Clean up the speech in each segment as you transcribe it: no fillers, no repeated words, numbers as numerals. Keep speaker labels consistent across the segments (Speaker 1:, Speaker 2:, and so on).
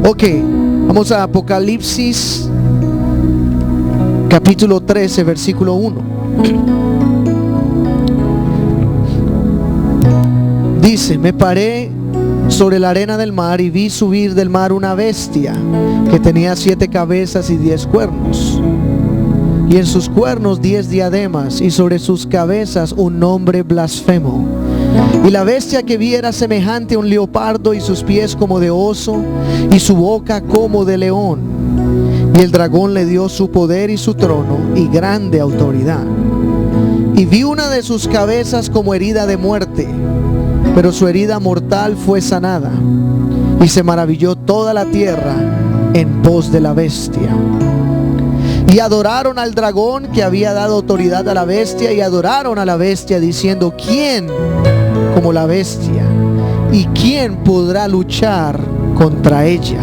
Speaker 1: Ok, vamos a Apocalipsis capítulo 13, versículo 1. Dice: me paré sobre la arena del mar y vi subir del mar una bestia que tenía 7 cabezas y 10 cuernos, y en sus cuernos 10 diademas, y sobre sus cabezas un nombre blasfemo. Y la bestia que vi era semejante a un leopardo, y sus pies como de oso, y su boca como de león. Y el dragón le dio su poder y su trono y grande autoridad. Y vi una de sus cabezas como herida de muerte, pero su herida mortal fue sanada. Y se maravilló toda la tierra en pos de la bestia. Y adoraron al dragón que había dado autoridad a la bestia, y adoraron a la bestia diciendo: ¿quién como la bestia? ¿Y quién podrá luchar contra ella?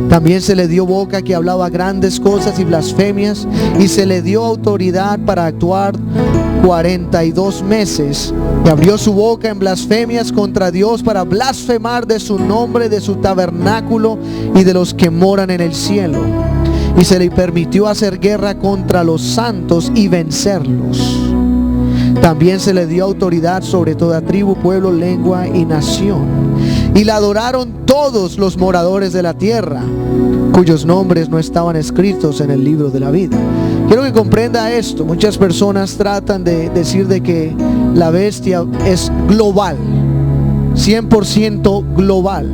Speaker 1: También se le dio boca que hablaba grandes cosas y blasfemias, y se le dio autoridad para actuar 42 meses. Y abrió su boca en blasfemias contra Dios, para blasfemar de su nombre, de su tabernáculo y de los que moran en el cielo. Y se le permitió hacer guerra contra los santos y vencerlos. También se le dio autoridad sobre toda tribu, pueblo, lengua y nación. Y la adoraron todos los moradores de la tierra, cuyos nombres no estaban escritos en el libro de la vida. Quiero que comprenda esto. Muchas personas tratan de decir de que la bestia es global, 100% global.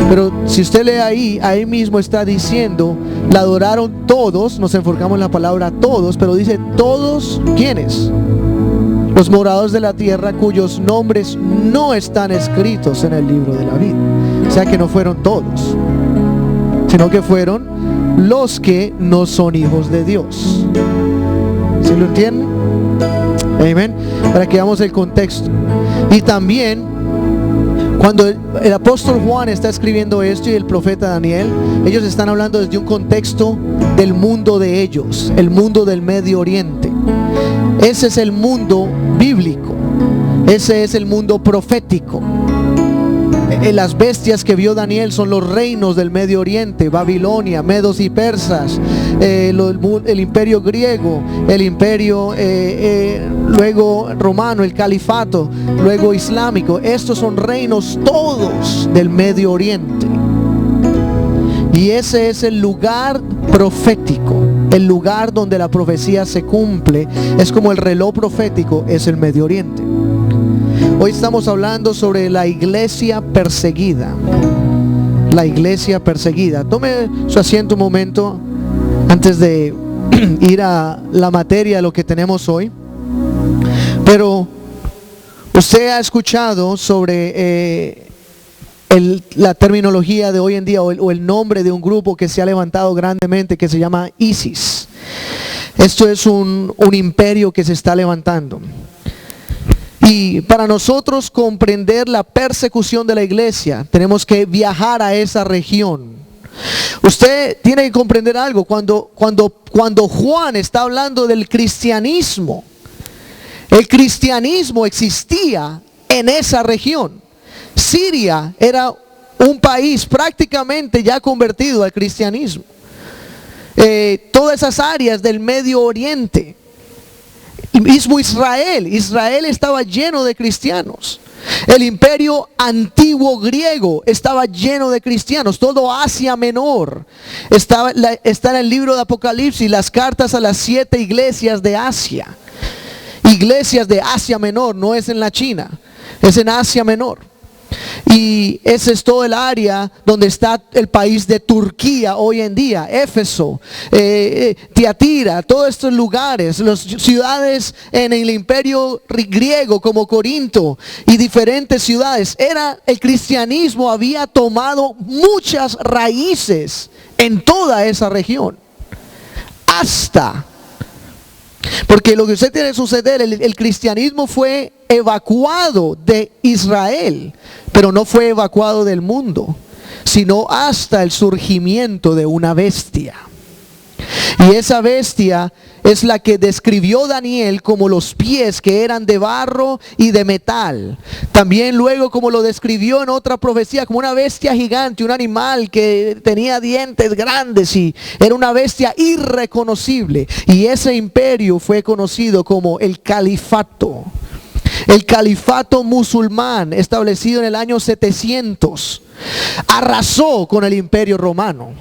Speaker 1: Pero si usted lee ahí mismo está diciendo: la adoraron todos. Nos enfocamos en la palabra todos, pero dice todos. ¿Quiénes? Los moradores de la tierra, cuyos nombres no están escritos en el libro de la vida. O sea que no fueron todos, sino que fueron los que no son hijos de Dios. ¿Sí lo entienden? Amén. Para que veamos el contexto. Y también, cuando el apóstol Juan está escribiendo esto, y el profeta Daniel, ellos están hablando desde un contexto del mundo de ellos, el mundo del Medio Oriente. Ese es el mundo bíblico, ese es el mundo profético. Las bestias que vio Daniel son los reinos del Medio Oriente: Babilonia, Medos y Persas, el imperio griego, el imperio luego romano, el califato, luego islámico. Estos son reinos todos del Medio Oriente. Y ese es el lugar profético, el lugar donde la profecía se cumple. Es como el reloj profético, es el Medio Oriente. Hoy estamos hablando sobre la iglesia perseguida. La iglesia perseguida. Tome su asiento un momento antes de ir a la materia de lo que tenemos hoy. Pero usted ha escuchado sobre la terminología de hoy en día, o el nombre de un grupo que se ha levantado grandemente, que se llama ISIS. Esto es un imperio que se está levantando. Y para nosotros comprender la persecución de la iglesia, tenemos que viajar a esa región. Usted tiene que comprender algo. Cuando Juan está hablando del cristianismo, el cristianismo existía en esa región. Siria era un país prácticamente ya convertido al cristianismo. Todas esas áreas del Medio Oriente. Mismo Israel estaba lleno de cristianos. El imperio antiguo griego estaba lleno de cristianos. Todo Asia Menor está en el libro de Apocalipsis, las cartas a las 7 iglesias de Asia. Iglesias de Asia Menor, no es en la China, es en Asia Menor. Y ese es todo el área donde está el país de Turquía hoy en día, Éfeso, Tiatira, todos estos lugares, las ciudades en el imperio griego como Corinto y diferentes ciudades. El cristianismo había tomado muchas raíces en toda esa región. Porque lo que usted tiene que suceder, el cristianismo fue evacuado de Israel, pero no fue evacuado del mundo, sino hasta el surgimiento de una bestia. Y esa bestia es la que describió Daniel como los pies que eran de barro y de metal. También luego como lo describió en otra profecía, como una bestia gigante, un animal que tenía dientes grandes y era una bestia irreconocible. Y ese imperio fue conocido como el califato. El califato musulmán, establecido en el año 700, arrasó con el imperio romano,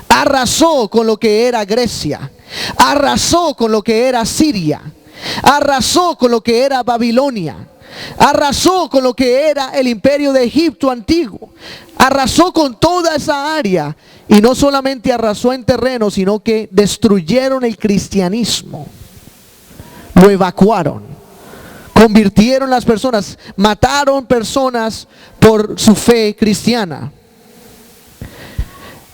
Speaker 1: arrasó con lo que era Grecia, arrasó con lo que era Siria, arrasó con lo que era Babilonia, arrasó con lo que era el imperio de Egipto antiguo, arrasó con toda esa área. Y no solamente arrasó en terreno, sino que destruyeron el cristianismo, lo evacuaron. Convirtieron las personas, mataron personas por su fe cristiana.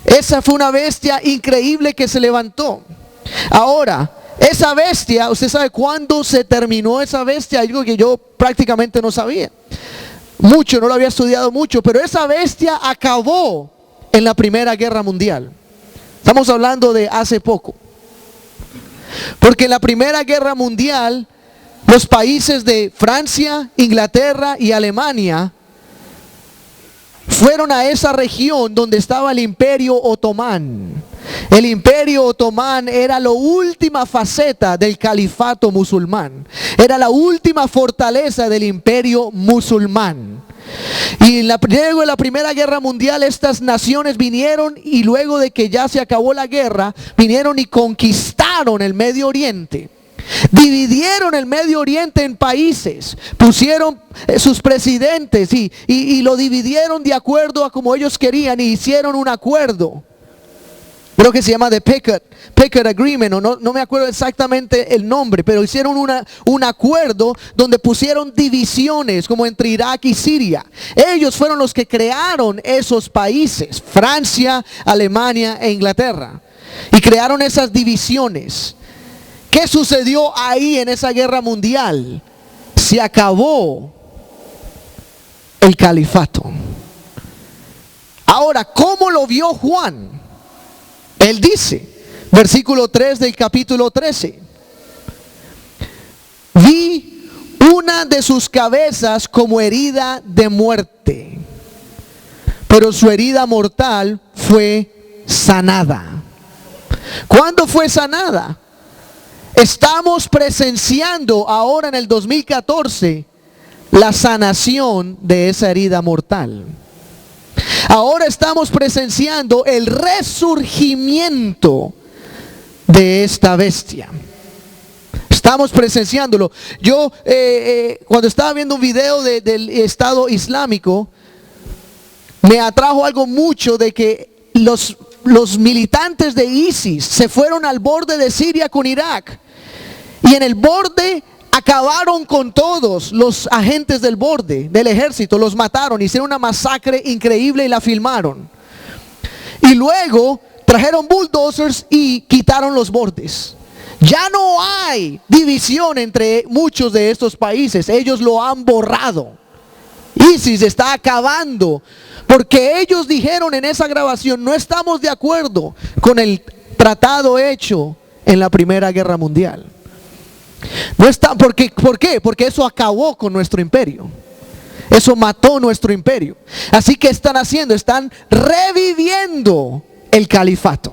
Speaker 1: Esa fue una bestia increíble que se levantó. Ahora, esa bestia, ¿usted sabe cuándo se terminó esa bestia? Algo que yo prácticamente no sabía. Mucho, no lo había estudiado mucho, pero esa bestia acabó en la Primera Guerra Mundial. Estamos hablando de hace poco. Porque en la Primera Guerra Mundial, los países de Francia, Inglaterra y Alemania fueron a esa región donde estaba el Imperio Otomán. El Imperio Otomán era la última faceta del califato musulmán. Era la última fortaleza del imperio musulmán. Y luego de la Primera Guerra Mundial, estas naciones vinieron y luego de que ya se acabó la guerra, vinieron y conquistaron el Medio Oriente. Dividieron el Medio Oriente en países, pusieron sus presidentes y lo dividieron de acuerdo a como ellos querían y hicieron un acuerdo. Creo que se llama The Picket Agreement, o no me acuerdo exactamente el nombre, pero hicieron un acuerdo donde pusieron divisiones como entre Irak y Siria. Ellos fueron los que crearon esos países, Francia, Alemania e Inglaterra, y crearon esas divisiones. ¿Qué sucedió ahí en esa guerra mundial? Se acabó el califato. Ahora, ¿cómo lo vio Juan? Él dice, versículo 3 del capítulo 13. Vi una de sus cabezas como herida de muerte, pero su herida mortal fue sanada. ¿Cuándo fue sanada? Estamos presenciando ahora en el 2014 la sanación de esa herida mortal. Ahora estamos presenciando el resurgimiento de esta bestia. Estamos presenciándolo. Yo cuando estaba viendo un video del Estado Islámico, me atrajo algo mucho de que los militantes de ISIS se fueron al borde de Siria con Irak. Y en el borde acabaron con todos los agentes del borde, del ejército, los mataron, hicieron una masacre increíble y la filmaron. Y luego trajeron bulldozers y quitaron los bordes. Ya no hay división entre muchos de estos países, ellos lo han borrado. ISIS está acabando, porque ellos dijeron en esa grabación, no estamos de acuerdo con el tratado hecho en la Primera Guerra Mundial. No está, ¿por qué? Porque eso acabó con nuestro imperio. Eso mató nuestro imperio. Así que están haciendo, están reviviendo el califato.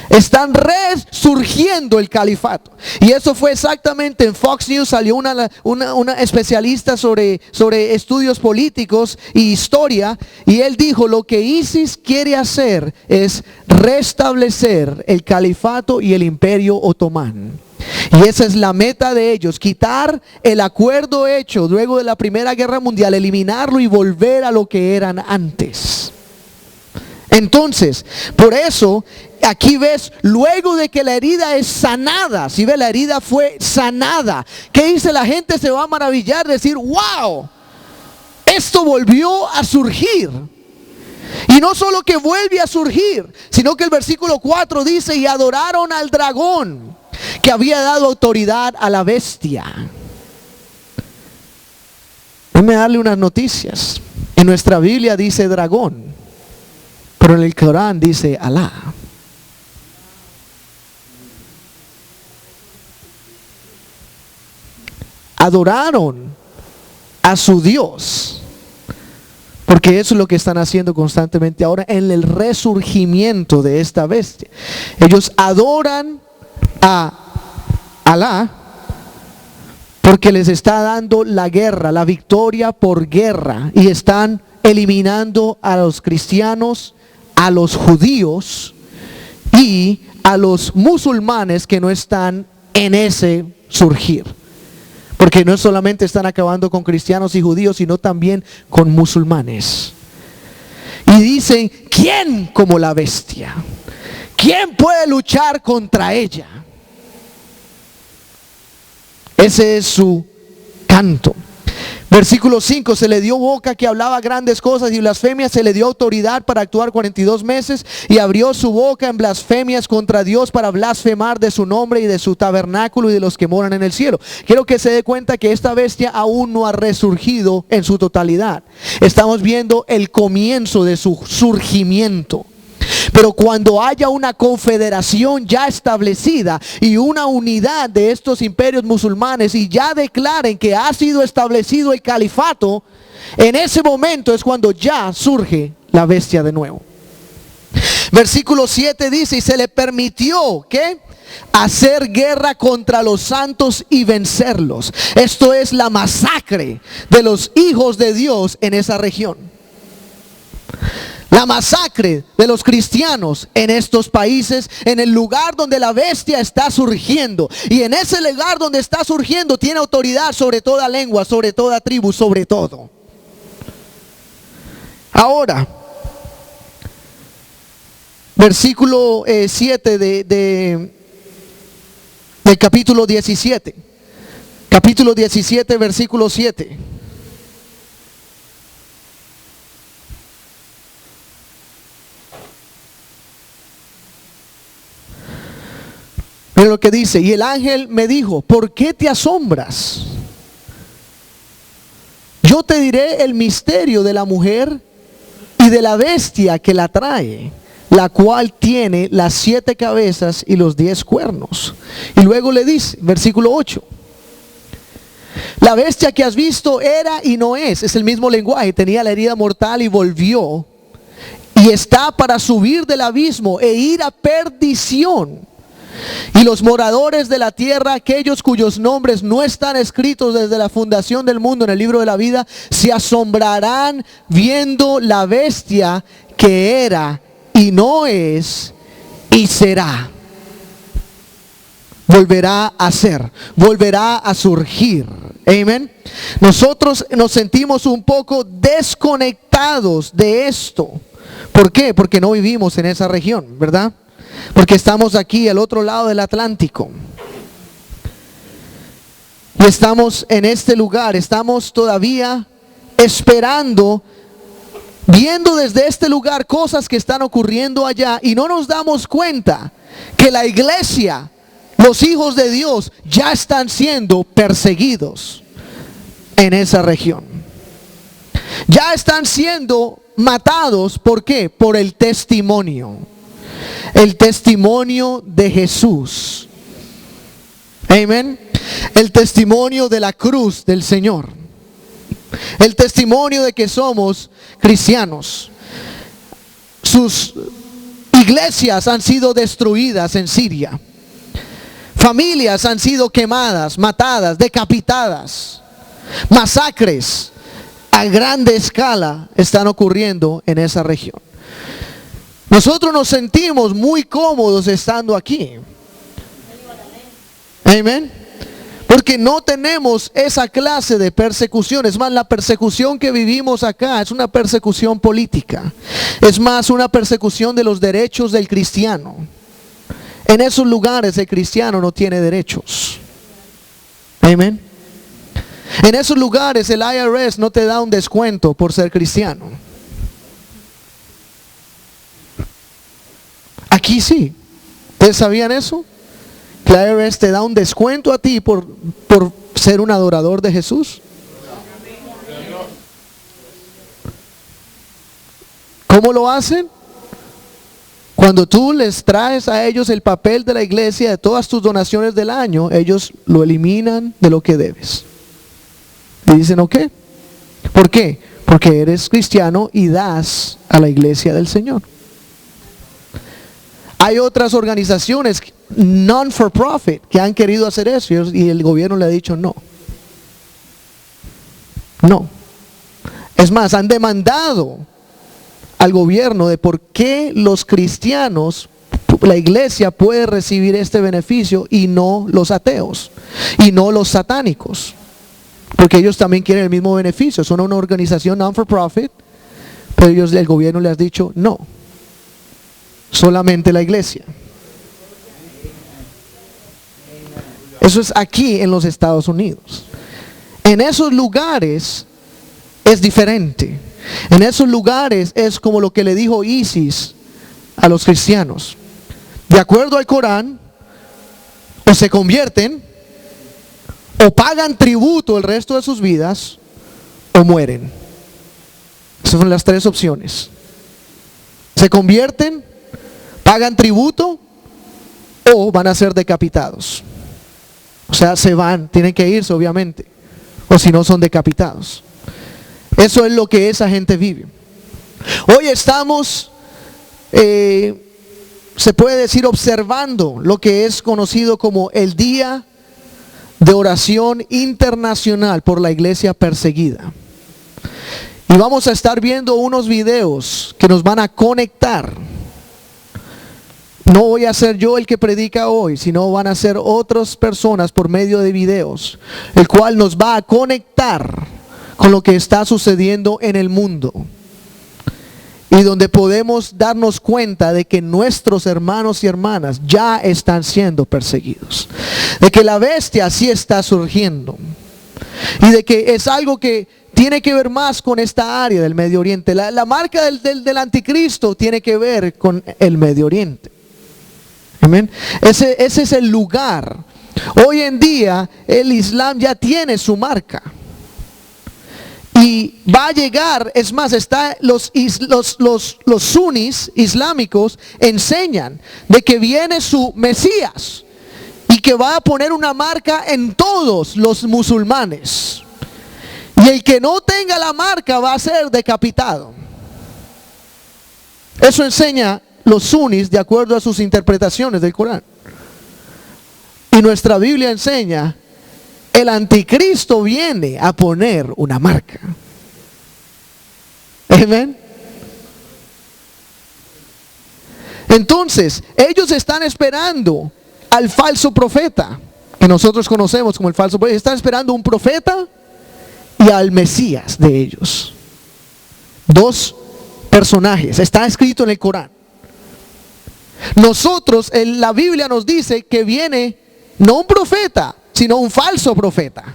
Speaker 1: Están resurgiendo el califato. Y eso fue exactamente en Fox News. Salió una especialista sobre estudios políticos y historia. Y él dijo, lo que ISIS quiere hacer es restablecer el califato y el imperio otomán. Y esa es la meta de ellos, quitar el acuerdo hecho luego de la Primera Guerra Mundial, eliminarlo y volver a lo que eran antes. Entonces, por eso, aquí ves, luego de que la herida es sanada, si ves, la herida fue sanada, ¿qué dice? La gente se va a maravillar, decir, wow, esto volvió a surgir. Y no solo que vuelve a surgir, sino que el versículo 4 dice, y adoraron al dragón, que había dado autoridad a la bestia. Déjame darle unas noticias. En nuestra Biblia dice dragón, pero en el Corán dice Alá. adoraron a su Dios, porque eso es lo que están haciendo constantemente ahora en el resurgimiento de esta bestia. Ellos adoran a Alá porque les está dando la guerra, la victoria por guerra, y están eliminando a los cristianos, a los judíos y a los musulmanes que no están en ese surgir. Porque no solamente están acabando con cristianos y judíos, sino también con musulmanes. Y dicen, ¿quién como la bestia? ¿Quién puede luchar contra ella? Ese es su canto. Versículo 5, se le dio boca que hablaba grandes cosas y blasfemias, se le dio autoridad para actuar 42 meses y abrió su boca en blasfemias contra Dios para blasfemar de su nombre y de su tabernáculo y de los que moran en el cielo. Quiero que se dé cuenta que esta bestia aún no ha resurgido en su totalidad. Estamos viendo el comienzo de su surgimiento. Pero cuando haya una confederación ya establecida y una unidad de estos imperios musulmanes y ya declaren que ha sido establecido el califato, en ese momento es cuando ya surge la bestia de nuevo. Versículo 7 dice, y se le permitió, ¿qué? Hacer guerra contra los santos y vencerlos. Esto es la masacre de los hijos de Dios en esa región. La masacre de los cristianos en estos países, en el lugar donde la bestia está surgiendo. Y en ese lugar donde está surgiendo tiene autoridad sobre toda lengua, sobre toda tribu, sobre todo. Ahora, versículo 7 del capítulo 17. Capítulo 17, versículo 7. Mira lo que dice, y el ángel me dijo, ¿por qué te asombras? Yo te diré el misterio de la mujer y de la bestia que la trae, la cual tiene las 7 cabezas y los 10 cuernos. Y luego le dice, versículo 8, la bestia que has visto era y no es el mismo lenguaje, tenía la herida mortal y volvió, y está para subir del abismo e ir a perdición. Y los moradores de la tierra, aquellos cuyos nombres no están escritos desde la fundación del mundo en el libro de la vida, se asombrarán viendo la bestia que era y no es y será. Volverá a ser, volverá a surgir. Amén. Nosotros nos sentimos un poco desconectados de esto. ¿Por qué? Porque no vivimos en esa región, ¿verdad? Porque estamos aquí al otro lado del Atlántico. Y estamos en este lugar, estamos todavía esperando, viendo desde este lugar cosas que están ocurriendo allá, y no nos damos cuenta que la iglesia, los hijos de Dios, ya están siendo perseguidos en esa región. Ya están siendo matados, ¿por qué? Por el testimonio. El testimonio de Jesús. Amén. El testimonio de la cruz del Señor. El testimonio de que somos cristianos. Sus iglesias han sido destruidas en Siria. Familias han sido quemadas, matadas, decapitadas. Masacres a grande escala están ocurriendo en esa región. Nosotros nos sentimos muy cómodos estando aquí. Amén. Porque no tenemos esa clase de persecución. Es más, la persecución que vivimos acá es una persecución política. Es más, una persecución de los derechos del cristiano. En esos lugares el cristiano no tiene derechos. Amén. En esos lugares el IRS no te da un descuento por ser cristiano. Aquí sí. ¿Ustedes sabían eso? Que el IRS te da un descuento a ti por ser un adorador de Jesús. ¿Cómo lo hacen? Cuando tú les traes a ellos el papel de la iglesia de todas tus donaciones del año, ellos lo eliminan de lo que debes. Y dicen, ok. ¿Por qué? Porque eres cristiano y das a la iglesia del Señor. Hay otras organizaciones non-for-profit que han querido hacer eso y el gobierno le ha dicho no. No. Es más, han demandado al gobierno de por qué los cristianos, la iglesia puede recibir este beneficio y no los ateos y no los satánicos. Porque ellos también quieren el mismo beneficio. Son una organización non-for-profit, pero el gobierno les ha dicho no. Solamente la iglesia. Eso es aquí en los Estados Unidos. En esos lugares es diferente. En esos lugares es como lo que le dijo ISIS a los cristianos. De acuerdo al Corán, o se convierten, o pagan tributo el resto de sus vidas, o mueren. Esas son las tres opciones. Se convierten, pagan tributo, o van a ser decapitados. O sea, se van, tienen que irse obviamente, o si no son decapitados. Eso es lo que esa gente vive. Hoy estamos, se puede decir, observando lo que es conocido como el Día de Oración Internacional por la Iglesia Perseguida. Y vamos a estar viendo unos videos que nos van a conectar. No voy a ser yo el que predica hoy, sino van a ser otras personas por medio de videos, el cual nos va a conectar con lo que está sucediendo en el mundo. Y donde podemos darnos cuenta de que nuestros hermanos y hermanas ya están siendo perseguidos. De que la bestia sí está surgiendo. Y de que es algo que tiene que ver más con esta área del Medio Oriente. La marca del anticristo tiene que ver con el Medio Oriente. Amén. Ese es el lugar. Hoy en día el Islam ya tiene su marca. Y va a llegar, es más, los sunis islámicos enseñan de que viene su Mesías y que va a poner una marca en todos los musulmanes. Y el que no tenga la marca va a ser decapitado. Eso enseña los sunis de acuerdo a sus interpretaciones del Corán. Y nuestra Biblia enseña: el anticristo viene a poner una marca. Amén. Entonces, ellos están esperando al falso profeta, que nosotros conocemos como el falso profeta. Están esperando un profeta y al Mesías de ellos. Dos personajes. Está escrito en el Corán. Nosotros, la Biblia nos dice que viene no un profeta, sino un falso profeta.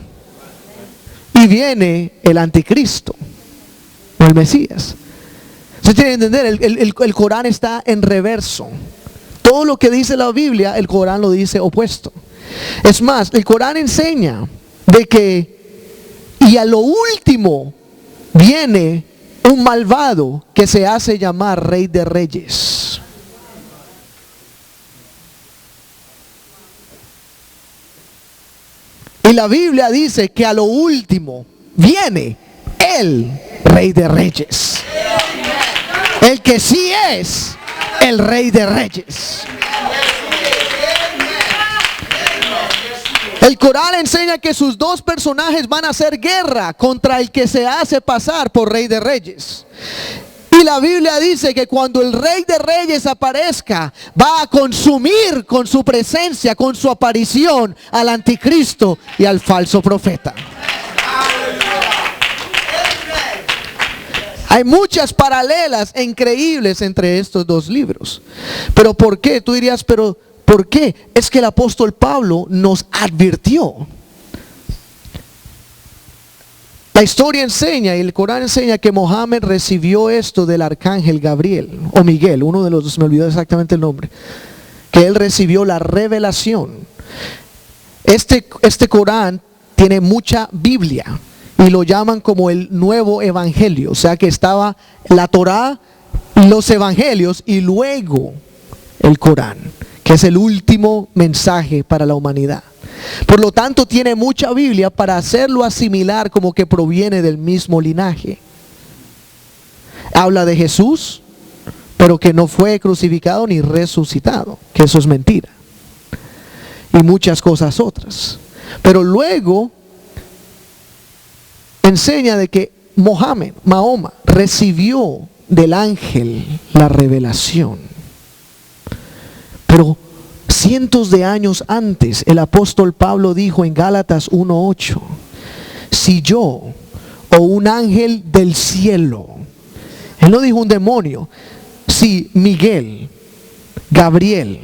Speaker 1: Y viene el anticristo, o el Mesías. Usted tiene que entender, el Corán está en reverso. Todo lo que dice la Biblia, el Corán lo dice opuesto. Es más, el Corán enseña de que, y a lo último, viene un malvado que se hace llamar Rey de Reyes. Y la Biblia dice que a lo último viene el Rey de Reyes. El que sí es el Rey de Reyes. El Corán enseña que sus dos personajes van a hacer guerra contra el que se hace pasar por Rey de Reyes. Y la Biblia dice que cuando el Rey de Reyes aparezca, va a consumir con su presencia, con su aparición, al anticristo y al falso profeta. Hay muchas paralelas e increíbles entre estos dos libros. Pero ¿por qué? Tú dirías, pero ¿por qué? Es que el apóstol Pablo nos advirtió. La historia enseña y el Corán enseña que Mohammed recibió esto del arcángel Gabriel o Miguel, uno de los dos, me olvidó exactamente el nombre, que él recibió la revelación. Este Corán tiene mucha Biblia y lo llaman como el nuevo evangelio, o sea que estaba la Torá, los evangelios y luego el Corán, que es el último mensaje para la humanidad. Por lo tanto, tiene mucha Biblia para hacerlo asimilar como que proviene del mismo linaje. Habla de Jesús, pero que no fue crucificado ni resucitado, que eso es mentira. Y muchas cosas otras. Pero luego enseña de que Mahoma recibió del ángel la revelación. Pero cientos de años antes, el apóstol Pablo dijo en Gálatas 1:8, si yo o un ángel del cielo, él no dijo un demonio, si Miguel, Gabriel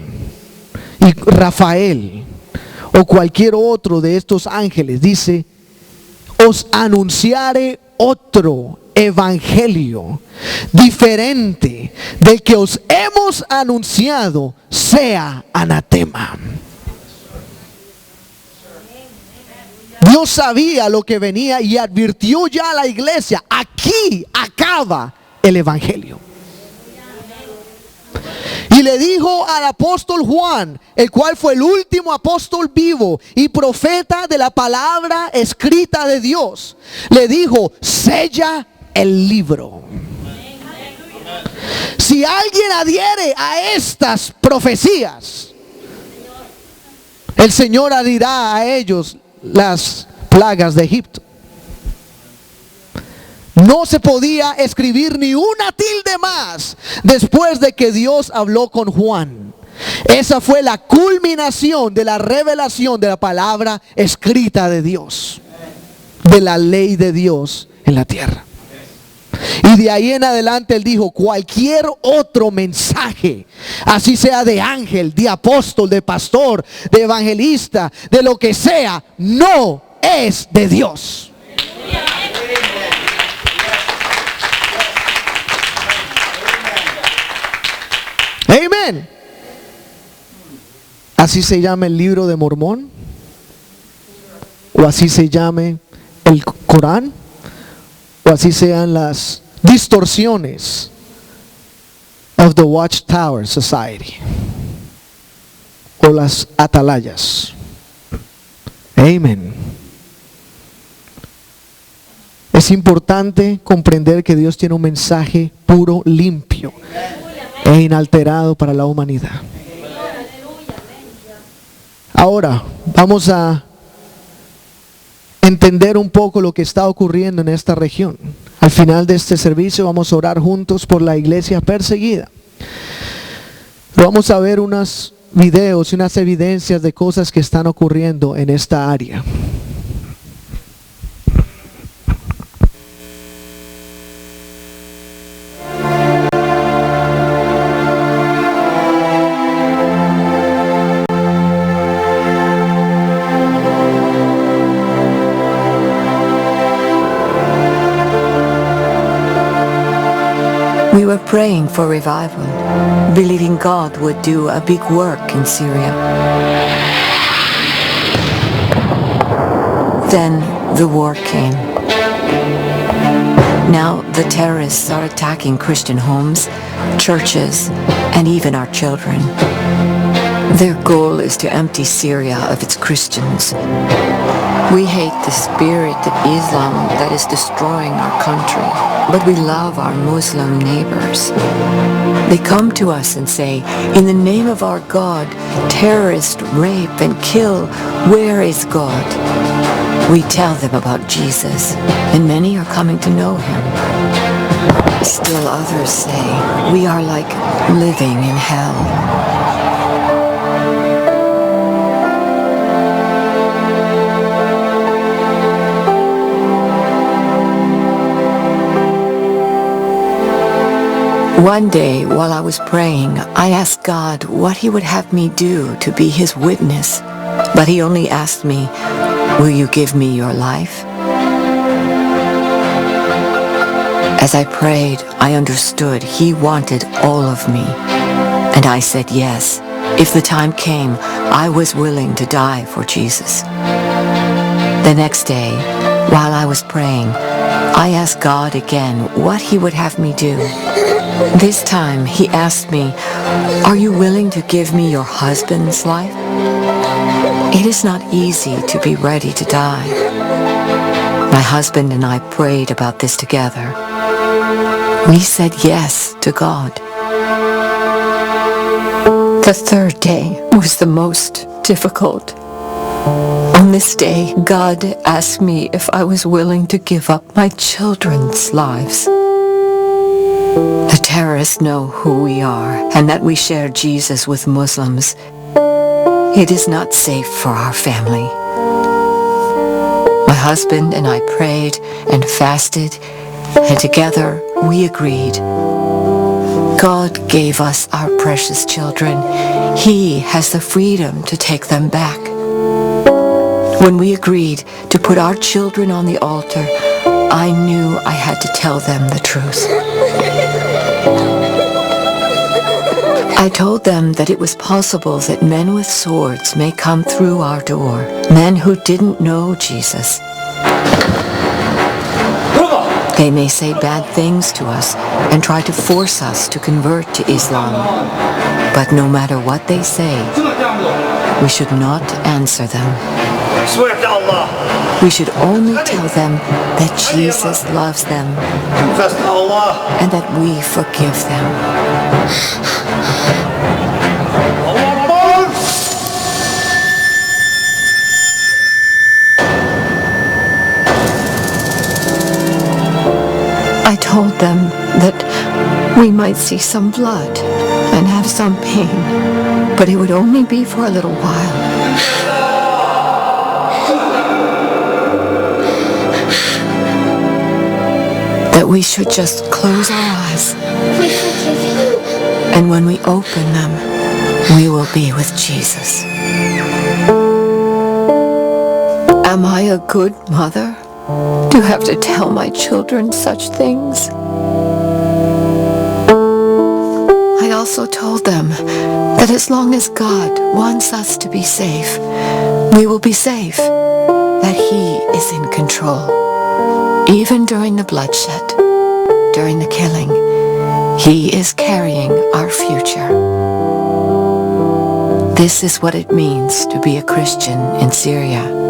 Speaker 1: y Rafael o cualquier otro de estos ángeles dice, os anunciare otro evangelio diferente del que os hemos anunciado, sea anatema. Dios sabía lo que venía y advirtió ya a la iglesia, aquí acaba el evangelio. Y le dijo al apóstol Juan, el cual fue el último apóstol vivo y profeta de la palabra escrita de Dios, le dijo, sella el libro. Si alguien adhiere a estas profecías, el Señor adherirá a ellos las plagas de Egipto. No se podía escribir ni una tilde más después de que Dios habló con Juan. Esa fue la culminación de la revelación de la palabra escrita de Dios, de la ley de Dios en la tierra. Y de ahí en adelante él dijo, cualquier otro mensaje, así sea de ángel, de apóstol, de pastor, de evangelista, de lo que sea, no es de Dios. Amén. Así se llama el libro de Mormón, o así se llame el Corán, o así sean las distorsiones of the Watchtower Society, o las atalayas. Amén. Es importante comprender que Dios tiene un mensaje puro, limpio e inalterado para la humanidad. Ahora vamos a entender un poco lo que está ocurriendo en esta región. Al final de este servicio vamos a orar juntos por la iglesia perseguida. Vamos a ver unos videos y unas evidencias de cosas que están ocurriendo en esta área.
Speaker 2: We were praying for revival, believing God would do a big work in Syria. Then the war came. Now the terrorists are attacking Christian homes, churches, and even our children. Their goal is to empty Syria of its Christians. We hate the spirit of Islam that is destroying our country, but we love our Muslim neighbors. They come to us and say, in the name of our God, terrorists rape and kill. Where is God? We tell them about Jesus, and many are coming to know him. Still others say, we are like living in hell. One day, while I was praying, I asked God what he would have me do to be his witness. But he only asked me, will you give me your life? As I prayed, I understood he wanted all of me. And I said yes. If the time came, I was willing to die for Jesus. The next day, while I was praying, I asked God again what he would have me do. This time he asked me, are you willing to give me your husband's life? It is not easy to be ready to die. My husband and I prayed about this together. We said yes to God. The third day was the most difficult. On this day, God asked me if I was willing to give up my children's lives. The terrorists know who we are and that we share Jesus with Muslims. It is not safe for our family. My husband and I prayed and fasted, and together we agreed. God gave us our precious children. He has the freedom to take them back. When we agreed to put our children on the altar, I knew I had to tell them the truth. I told them that it was possible that men with swords may come through our door, men who didn't know Jesus. They may say bad things to us and try to force us to convert to Islam. But no matter what they say, we should not answer them.
Speaker 3: Swear to Allah.
Speaker 2: We should only tell them that Jesus loves them
Speaker 3: Confess to Allah.
Speaker 2: and that we forgive them. I told them that we might see some blood and have some pain, but it would only be for a little while. That we should just close our eyes, and when we open them, we will be with Jesus. Am I a good mother to have to tell my children such things? I also told them that as long as God wants us to be safe, we will be safe, that He is in control. Even during the bloodshed, during the killing, He is carrying our future. This is what it means to be a Christian in Syria.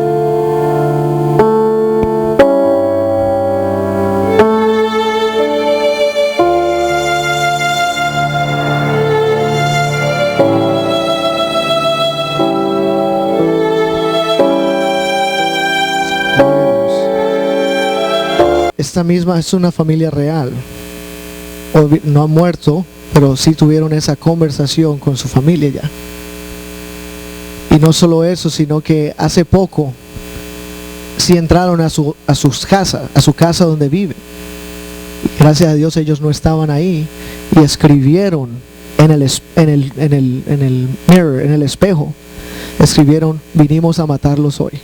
Speaker 1: Esta misma es una familia real. No han muerto, pero sí tuvieron esa conversación con su familia ya. Y no solo eso, sino que hace poco sí entraron a su casa donde viven. Y gracias a Dios ellos no estaban ahí y escribieron en el mirror, en el espejo, escribieron: vinimos a matarlos hoy.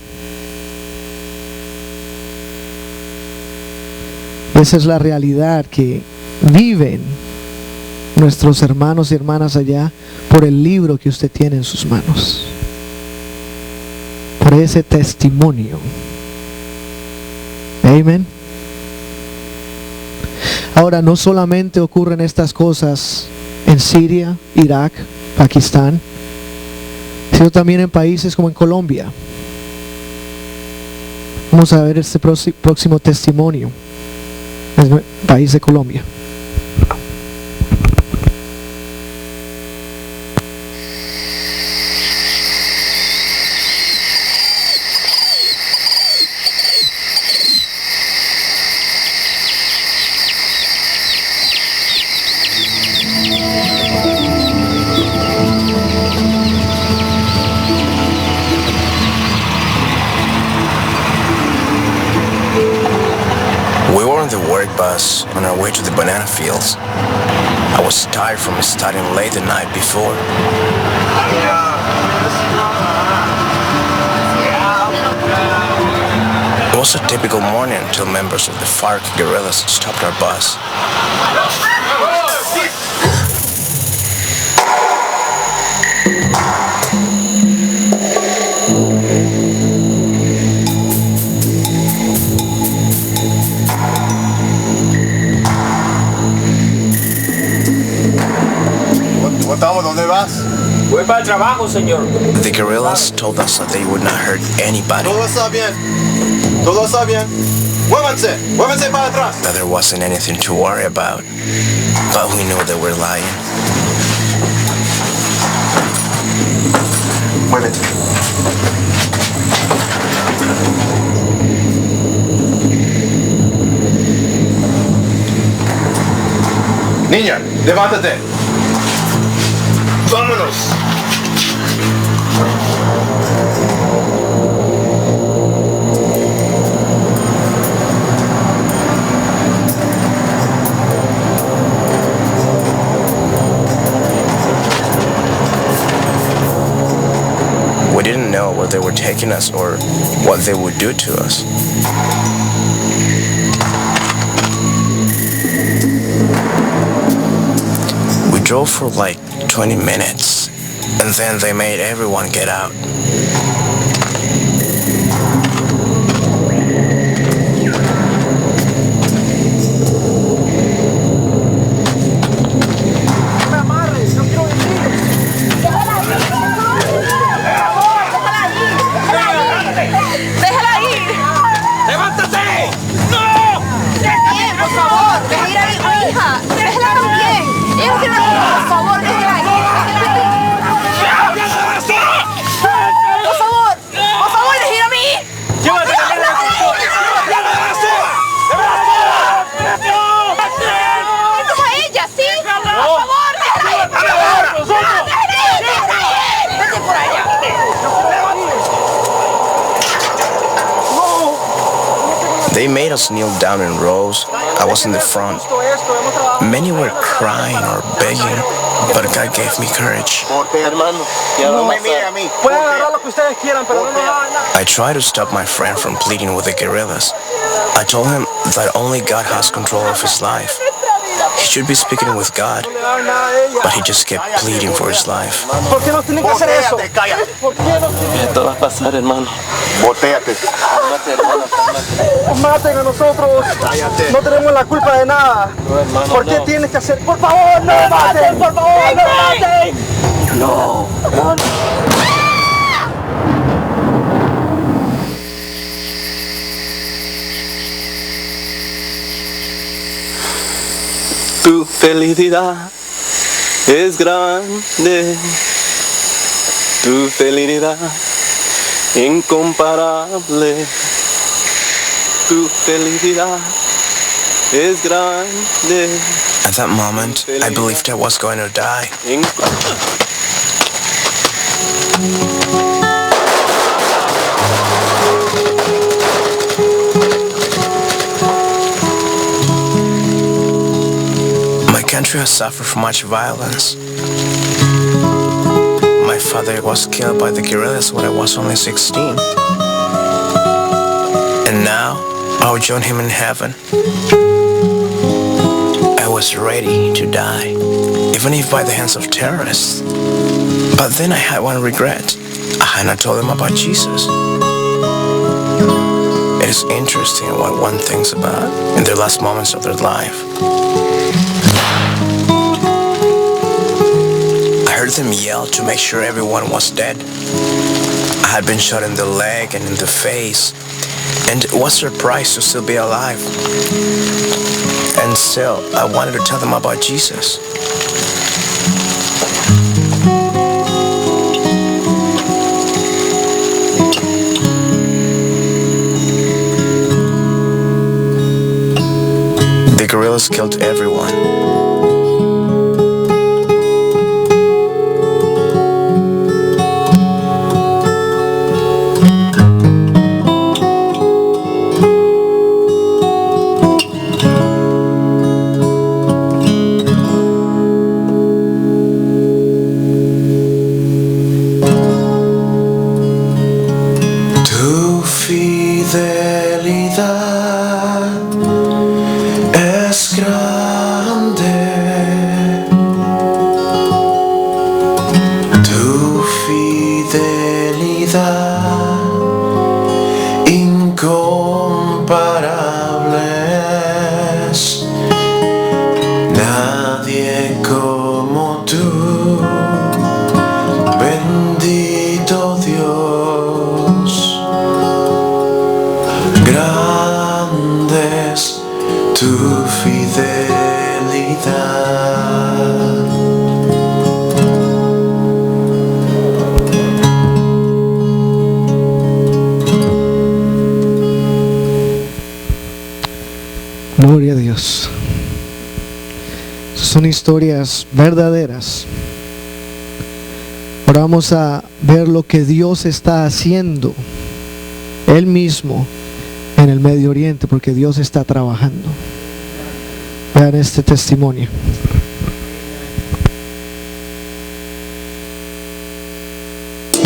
Speaker 1: Esa es la realidad que viven nuestros hermanos y hermanas allá por el libro que usted tiene en sus manos, por ese testimonio. Amén. Ahora, no solamente ocurren estas cosas en Siria, Irak, Pakistán, sino también en países como en Colombia. Vamos a ver este próximo testimonio. El país de Colombia.
Speaker 4: Bus on our way to the banana fields. I was tired from studying late the night before. It was a typical morning until members of the FARC guerrillas stopped our bus.
Speaker 3: ¿Dónde vas?
Speaker 5: Voy para el trabajo, señor.
Speaker 4: The guerrillas told us that they would not hurt anybody,
Speaker 6: Todo está bien. Todo está bien. Muévanse. Muévanse para atrás.
Speaker 4: that there wasn't anything to worry about. But we knew they were lying.
Speaker 6: Muévete. Niña, levántate. Vámonos.
Speaker 4: We didn't know where they were taking us or what they would do to us. We drove for like 20 minutes, and then they made everyone get out.
Speaker 7: ¡Déjala ir!
Speaker 5: ¡Levántate! ¡No!
Speaker 7: Bien, por favor, deja ir a mi hija. Déjala también. Ella no tiene nada. Por favor, déjala ir. Por favor, deja ir a mí.
Speaker 5: ¡Llévate!
Speaker 7: Esto a ella, ¿sí? Por favor, déjala ir. Déjala ir. Vete por allá.
Speaker 4: They made us kneel down in rows. I was in the front. Many were crying or begging, but God gave me courage.
Speaker 6: Hermano, no me mire a mí.
Speaker 5: Pueden agarrar lo que ustedes quieran, pero no hagan nada.
Speaker 4: I tried to stop my friend from pleading with the guerrillas. I told him that only God has control of his life. He should be speaking with God, but he just kept pleading for his life.
Speaker 5: ¿Por qué no tienen que hacer eso?
Speaker 6: Voltéate, cállate.
Speaker 5: ¿Por qué no?
Speaker 8: Esto va a pasar, hermano.
Speaker 6: Voltéate.
Speaker 8: Cálmate, hermano, cálmate.
Speaker 5: Nos maten a nosotros.
Speaker 6: Cállate.
Speaker 5: No tenemos la culpa de nada.
Speaker 8: No, hermano,
Speaker 5: ¿Por qué
Speaker 8: no.
Speaker 5: tienes que hacer? Por favor, no me maten. Por favor, no me maten.
Speaker 8: Tu felicidad es grande. Tu felicidad incomparable. Tu felicidad es grande.
Speaker 4: At that moment, I believed I was going to die. My country has suffered from much violence. My father was killed by the guerrillas when I was only 16. And now, I will join him in heaven. I was ready to die, even if by the hands of terrorists. But then I had one regret. I had not told them about Jesus. It is interesting what one thinks about in their last moments of their life. I heard them yell to make sure everyone was dead. I had been shot in the leg and in the face, and was surprised to still be alive. And still, I wanted to tell them about Jesus. The guerrillas killed everyone. Tu fidelidad es grande.
Speaker 1: historias verdaderas. Ahora vamos a ver lo que Dios está haciendo Él mismo en el Medio Oriente, porque Dios está trabajando. Vean este testimonio.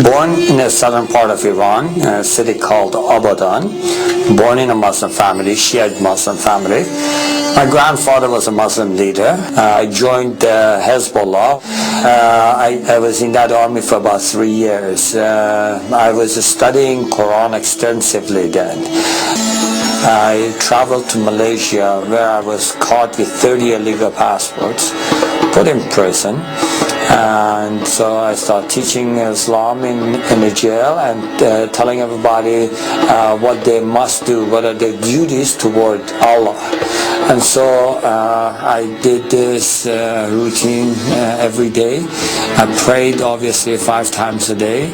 Speaker 9: Born in the southern part of Iran, a city called Abadan, born in a Muslim family, Shiite Muslim family. My grandfather was a Muslim leader. I joined Hezbollah. I was in that army for about 3 years. I was studying Quran extensively then. I traveled to Malaysia where I was caught with 30 illegal passports, put in prison. And so I started teaching Islam in the jail and telling everybody what they must do, what are their duties toward Allah. And so I did this routine every day. I prayed obviously 5 times a day.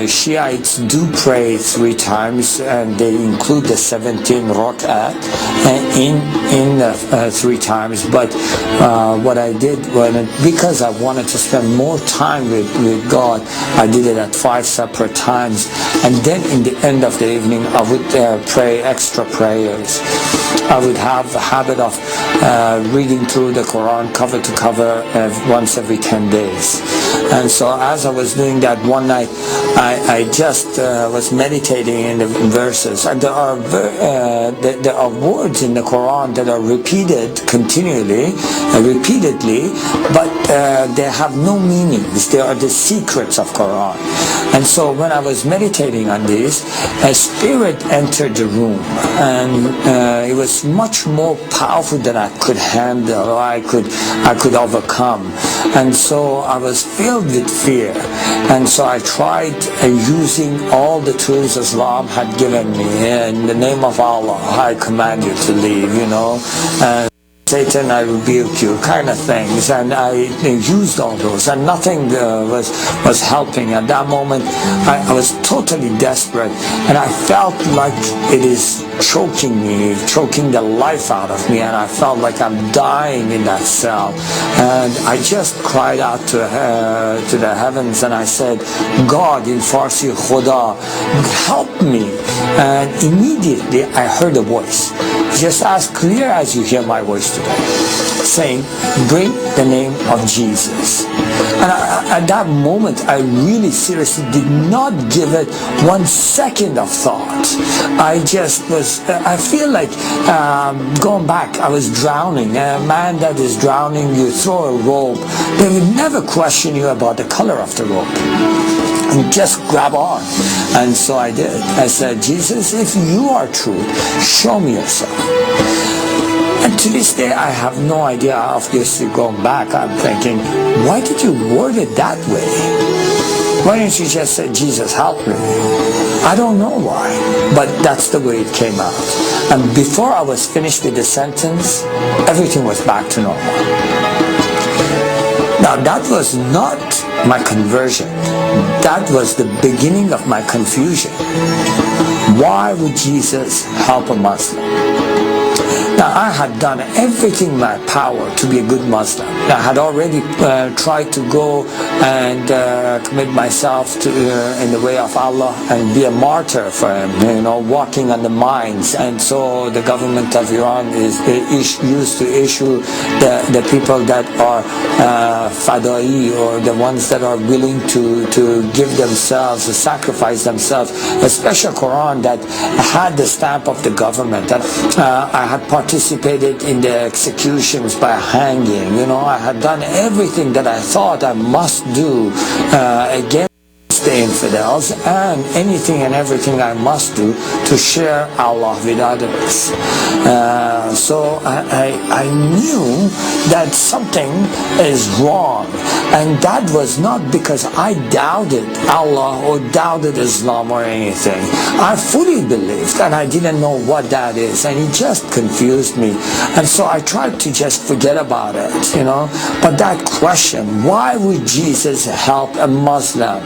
Speaker 9: Shiites do pray 3 times, and they include the 17 rak'at in the 3 times. But what I did, because I wanted to spend more time with God, I did it at 5 separate times. And then in the end of the evening, I would pray extra prayers. I would have the habit of reading through the Quran cover to cover once every 10 days. And so as I was doing that one night, I just was meditating in the verses. And there are words in the Quran that are repeated continually, repeatedly, but they have no meanings. They are the secrets of Quran. And so when I was meditating on this, a spirit entered the room, and it was much more powerful than I could handle, or I could overcome. And so I was filled with fear. And so I tried using all the tools Islam had given me. In the name of Allah, I command you to leave, Satan, I rebuke you, kind of things. And I used all those, and nothing was helping. At that moment, I was totally desperate, and I felt like it is choking me, choking the life out of me, and I felt like I'm dying in that cell. And I just cried out to the heavens, and I said, God, in Farsi, Khuda, help me. And immediately I heard a voice, just as clear as you hear my voice today, saying, bring the name of Jesus. And at that moment, I really seriously did not give it 1 second of thought. I feel like going back, I was drowning. A man that is drowning, you throw a rope, they would never question you about the color of the rope. And just grab on. And so I did. I said, Jesus, if you are truth, show me yourself. And to this day, I have no idea. Obviously, going back, I'm thinking, why did you word it that way? Why didn't you just say, Jesus, help me? I don't know why, but that's the way it came out. And before I was finished with the sentence, everything was back to normal. Now, that was not my conversion. That was the beginning of my confusion. Why would Jesus help a Muslim? Now, I had done everything in my power to be a good Muslim. I had already tried to go and commit myself to in the way of Allah and be a martyr for Him, walking on the mines. And so the government of Iran used to issue the people that are fadai, or the ones that are willing to give themselves, to sacrifice themselves, a special Quran that had the stamp of the government. I had participated in the executions by hanging. I had done everything that I thought I must do against the infidels, and anything and everything I must do to share Allah with others. So I knew that something is wrong, and that was not because I doubted Allah or doubted Islam or anything. I fully believed, and I didn't know what that is, and it just confused me. And so I tried to just forget about it, But that question, why would Jesus help a Muslim?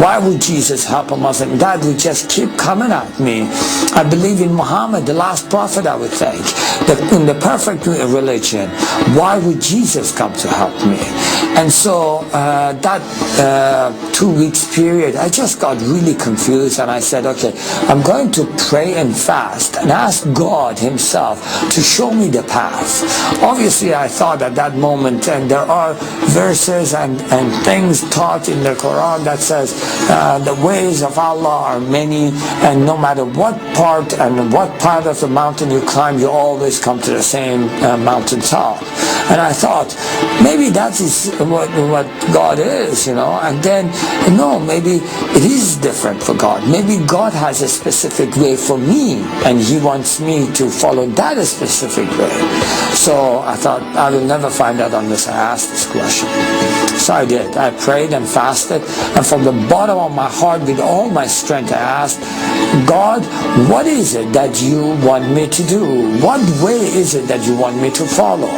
Speaker 9: Why would Jesus help a Muslim? That would just keep coming at me. I believe in Muhammad, the last prophet, I would think, in the perfect religion. Why would Jesus come to help me? And so that 2 weeks period, I just got really confused, and I said, okay, I'm going to pray and fast and ask God himself to show me the path. Obviously, I thought at that moment, and there are verses and things taught in the Quran that says the ways of Allah are many, and no matter what part of the mountain you climb, you always come to the same mountain top. And I thought, maybe that is what God is, and then, no, maybe it is different for God. Maybe God has a specific way for me, and he wants me to follow that specific way. So I thought, I will never find out unless I ask this question. So I did. I prayed and fasted, and from the bottom of my heart, with all my strength, I asked, God, what is it that you want me to do? What way is it that you want me to follow?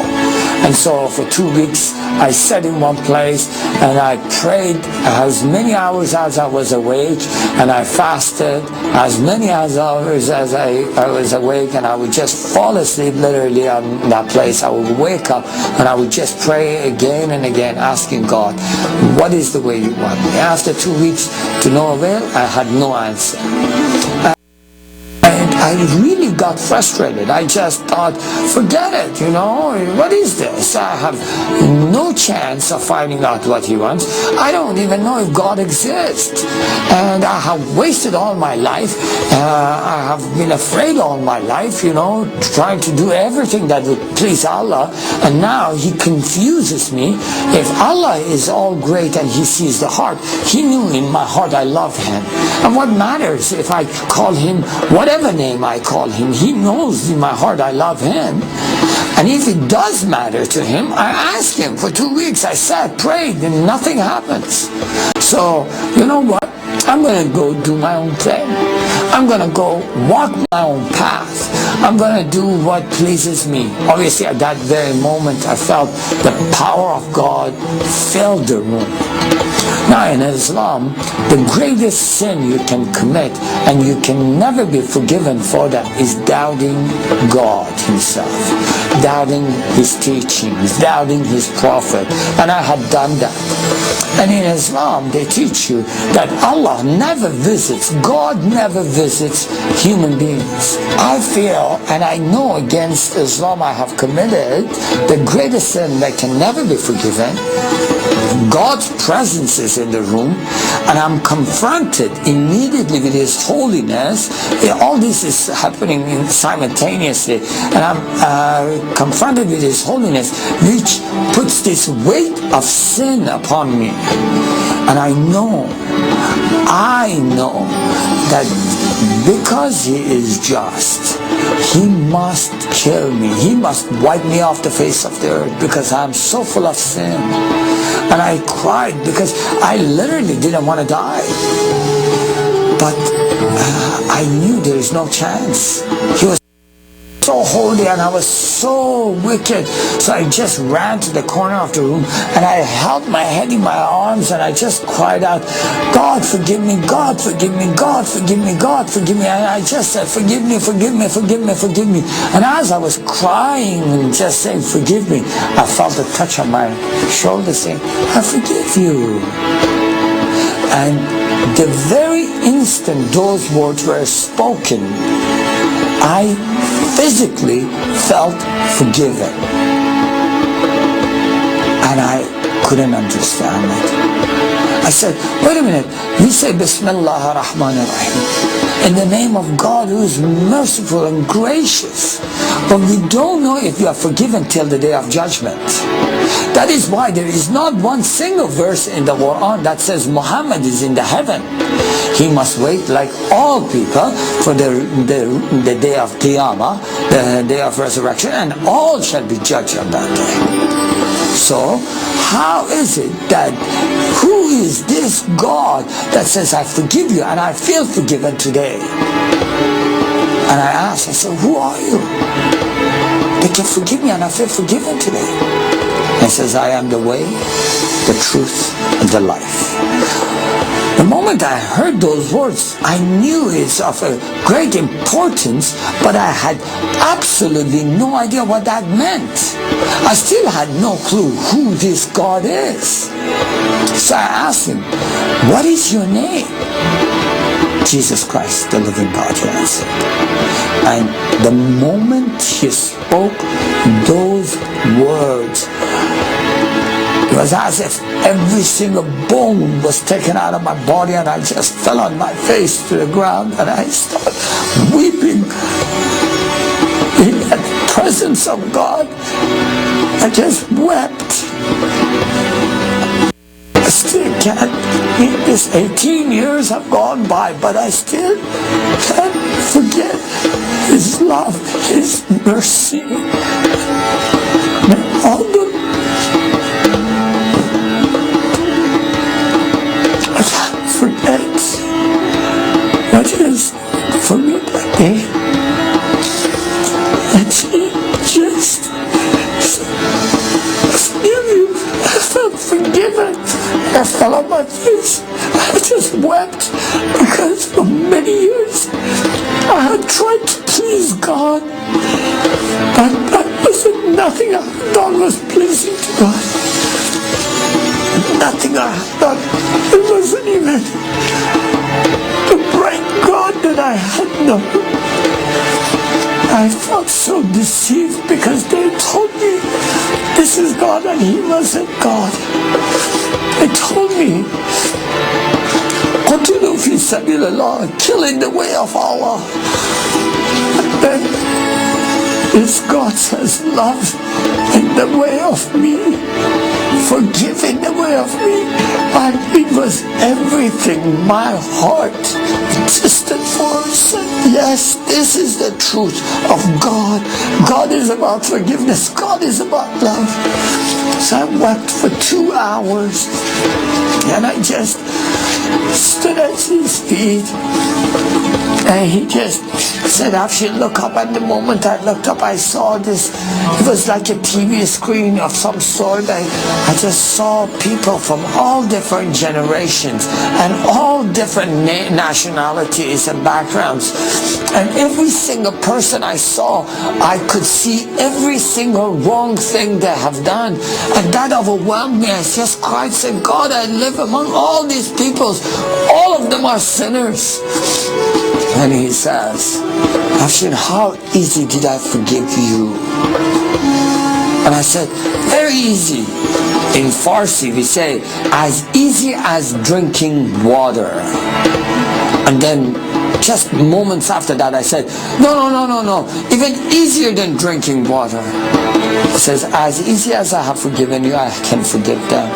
Speaker 9: And so for 2 weeks, I sat in one place and I prayed as many hours as I was awake, and I fasted as many hours as I was awake, and I would just fall asleep literally on that place. I would wake up and I would just pray again and again, asking God, what is the way you want me? After 2 weeks, to no avail, I had no answer. I really got frustrated. I just thought, forget it, what is this? I have no chance of finding out what he wants. I don't even know if God exists. And I have wasted all my life. I have been afraid all my life, trying to do everything that would please Allah. And now he confuses me. If Allah is all great and he sees the heart, he knew in my heart I love him. And what matters if I call him whatever name I call him? He knows in my heart I love him. And if it does matter to him, I ask him. For 2 weeks I sat, prayed, and nothing happens. So, you know what? I'm going to go do my own thing. I'm going to go walk my own path. I'm going to do what pleases me. Obviously, at that very moment, I felt the power of God filled the room. Now, in Islam, the greatest sin you can commit, and you can never be forgiven for that, is doubting God himself, doubting his teachings, doubting his prophet. And I had done that. And in Islam, they teach you that Allah never visits, God never visits human beings. I feel, and I know against Islam I have committed the greatest sin that can never be forgiven. God's presence is in the room, and I'm confronted immediately with his holiness. All this is happening simultaneously, and I'm confronted with his holiness, which puts this weight of sin upon me. And I know that because he is just, he must kill me. He must wipe me off the face of the earth, because I'm so full of sin. And I cried because I literally didn't want to die. But I knew there is no chance. He was so holy and I was so wicked. So I just ran to the corner of the room and I held my head in my arms and I just cried out, God forgive me, God forgive me, God forgive me, God forgive me. And I just said, forgive me, forgive me, forgive me, forgive me. And as I was crying and just saying, forgive me, I felt a touch on my shoulder saying, I forgive you. And the very instant those words were spoken, I physically felt forgiven. And I couldn't understand it. I said, wait a minute, you say Bismillah ar-Rahman ar-Rahim, in the name of God who is merciful and gracious. But we don't know if you are forgiven till the day of judgment. That is why there is not one single verse in the Quran that says Muhammad is in the heaven. He must wait like all people for the day of Qiyamah, the day of resurrection, and all shall be judged on that day. So, how is it that, who is this God that says, I forgive you and I feel forgiven today? And I asked, I said, who are you? they can forgive me, and I feel forgiven today. He says, I am the way, the truth, and the life. The moment I heard those words, I knew it's of a great importance, but I had absolutely no idea what that meant. I still had no clue who this God is. So I asked him, what is your name? Jesus Christ, the living God, he answered. And the moment he spoke those words, it was as if every single bone was taken out of my body, and I just fell on my face to the ground, and I started weeping in the presence of God. I just wept. I still can't, this 18 years have gone by, but I still can't forget his love, his mercy, and all the forget what is for me that day. And he just forgive you. I felt forgiven. I fell on my face. I just wept because for many years I had tried to please God, but that wasn't, nothing I had done was pleasing to God. Nothing I had done. It wasn't even the bright God that I had known. I felt so deceived because they told me this is God and he wasn't God. They told me, continue fi sabilillah, kill in the way of Allah. And then it's God says love in the way of me, forgive in the way of me. And it was everything my heart existed for. So yes, this is the truth of God. God is about forgiveness. God is about love. So I wept for 2 hours, and I just stood at his feet, and he just said, I should look up. And the moment I looked up, I saw this. It was like a TV screen of some sort. I just saw people from all different generations and all different nationalities and backgrounds. And every single person I saw, I could see every single wrong thing they have done. And that overwhelmed me. I just cried, said, God, I live among all these peoples. All of them are sinners. And he says, Afshin, how easy did I forgive you? And I said, very easy. In Farsi we say, as easy as drinking water. And then just moments after that I said, no, even easier than drinking water. He says, as easy as I have forgiven you, I can forgive them.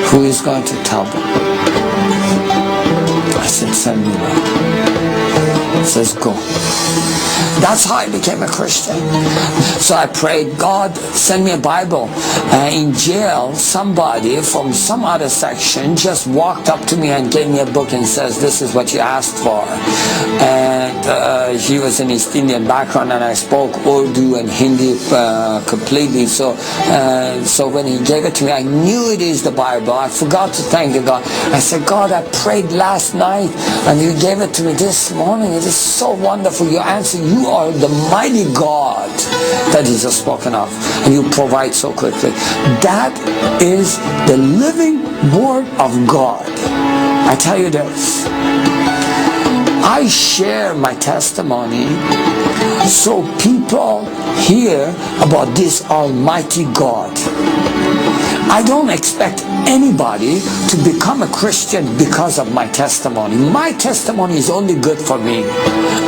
Speaker 9: Who is going to tell them? I said, send me one. He says, go. That's how I became a Christian. So I prayed, God, send me a Bible. In jail, somebody from some other section just walked up to me and gave me a book and says, this is what you asked for. And he was an East Indian background, and I spoke Urdu and Hindi completely. So when he gave it to me, I knew it is the Bible. I forgot to thank the God. I said, God, I prayed last night and you gave it to me this morning. It is so wonderful. Your answer, you are the mighty God that is spoken of, and you provide so quickly. That is the living word of God. I tell you this, I share my testimony so people hear about this almighty God. I don't expect anybody to become a Christian because of my testimony. My testimony is only good for me.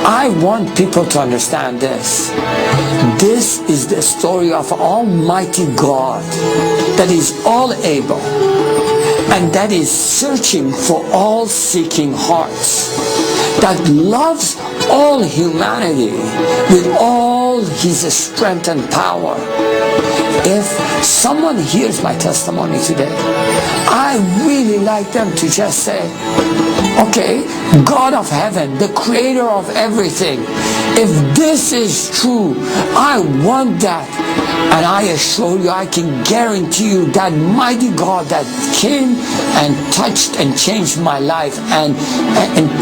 Speaker 9: I want people to understand this. This is the story of Almighty God that is all able and that is searching for all seeking hearts, that loves all humanity with all his strength and power. If someone hears my testimony today, I really like them to just say, okay, God of heaven, the creator of everything, if this is true, I want that. And I assure you, I can guarantee you that mighty God that came and touched and changed my life and